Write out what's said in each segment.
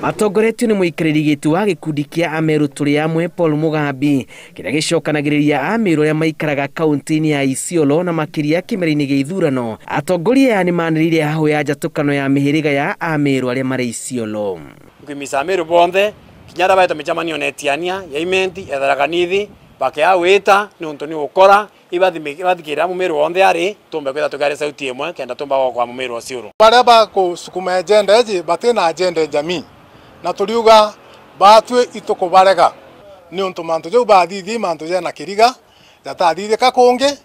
Matongoretio ni muikariri gitu wa gikundi kia Ameru turi amwe Paul Mugambi kiria gicokanagiriria Ameru aria maikaraga kaunti-ini ya Isiolo na makiria kimera-ini gia ithurano. Atongoria ni maniriire hahu ya njatukano ya mihiriga ya Ameru aria mari Isiolo. Ngimisa Ameru bonthe kinyara baita michamanio netiania ya imenti ya Tharaka-Nithi bake awita ni untu ni ukora ibathikira Mumeru wonthe ari tumbe kwitha tukare sauti imwe kenda tumba kwa Mumeru Isiolo. Baria bakusukuma agenda eji batina agenda jamii na turiuga batwe itukubarega ni untu mantu jau bathithi mantu jena kiriga jatathithie kakungi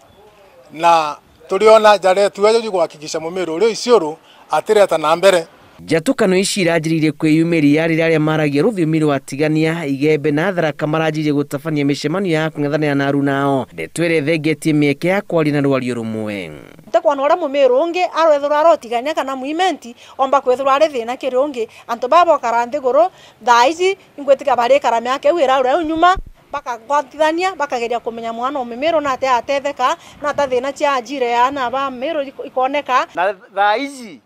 na turiona jaretu ejo guhakikisha Mumeru uri Isiolo atireta na mbere. Njatukano ici iranjiririe kwiyumiria riria aria maragia rũthiomi rwa tigania Igembe na Tharaka maranjirie gutabania micemanio ya kung'ethanĩra na aru nao ndetwere thengetie mieke ya kwaria na rwario rumwe. Tekwana ora Mumeru ungi arwethura arotigania kana muimenti omba kwethura ari thina kiri ungi antu babo karanthi guru thaici ingwetika bari karame yake wira ura nyuma bakagwatithania bakageria kumenya mwana Mumeru na ate atetheka na tathina cia ajire ya na ba Mumeru ikoneka na thaici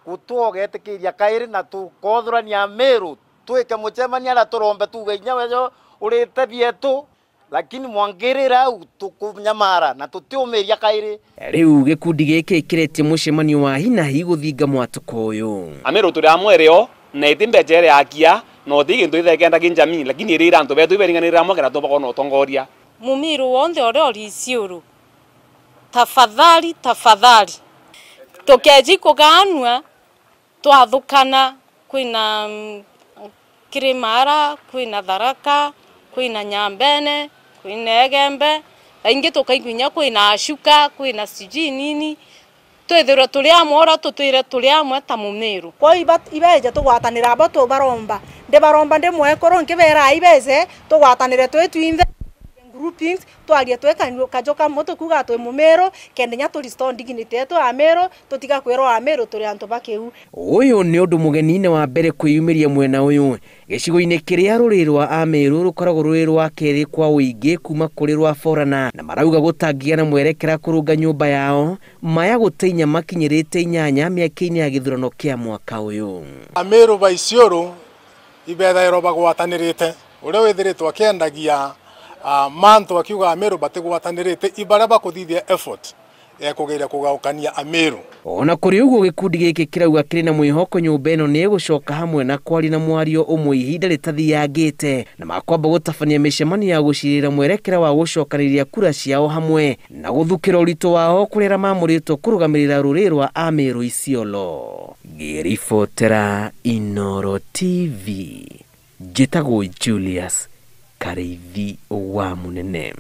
gutuogetikiria kairi na tukothurania Ameru twike mucemania na turombe tuge inya wejo urite bietu lakini mwangirira tukunyamara na tutiumiria kairi. Riu gikundi giki kiretie mucemanio wa hinahi guthinga mwatuko uyu. Ameru turi amwe rio na itimbe jere akia no thigi ndu ithekenda kinjamii lakini irira antu betu iberinganira amwe kana tumba kono utongoria. Mumiru wonthe uri Isiolo tafadhali tukeji kuganwa twathukana kwina Kirimara kwina Tharaka kwina Nyambene kwina Igembe aingi tukaigunya kwina Acuka kwina siji nini twithira turi amwe tutwire turi amwe ta Mumeru kwa ibeje tugwatanira abo tubaromba ndi mwekoro nkibera ibeje tugwatanire twetwinthe groupings twagia tweka kajoka moto kuga twe Mumeru kendenya tu restore dignity yetu Ameru tutiga kwero Ameru turi antu bakeu. Uyu ni undu mugenine wa mbere kwiyumiria mwena uyu gicigo-ini kiria ruri rwa Ameru rukoragwo ruri rwa keri kwa uingi kuma kuri rwa forana na marauga gutangia na mwerekera kurunga nyumba yao maya guteinya makinyirite 8 miaka-ini ya githurano kia mwaka uyu. Ameru ba Isiolo ibethairo bagwatanirite uria withiritwo akiendagia mantu akiuga Ameru batigwatanirite ibaria bakuthithia effort ya kugeria kugaukania Ameru. Ona kuri uguo gikundi giki kirauga kiri na mwihoko nyumba ino ni gucoka hamwe na kwari na mwario umwe ihinda ritathiyangite na makwamba gutabania micemanio ya gucirira mwerekera wa gucokaniria kura ciao hamwe na guthukira uritu wao kurera mamuritwo kurugamirira ruri rwa Ameru Isiolo. Girifotera Inooro TV. Jitagwo Julius Kareithi wa Munene.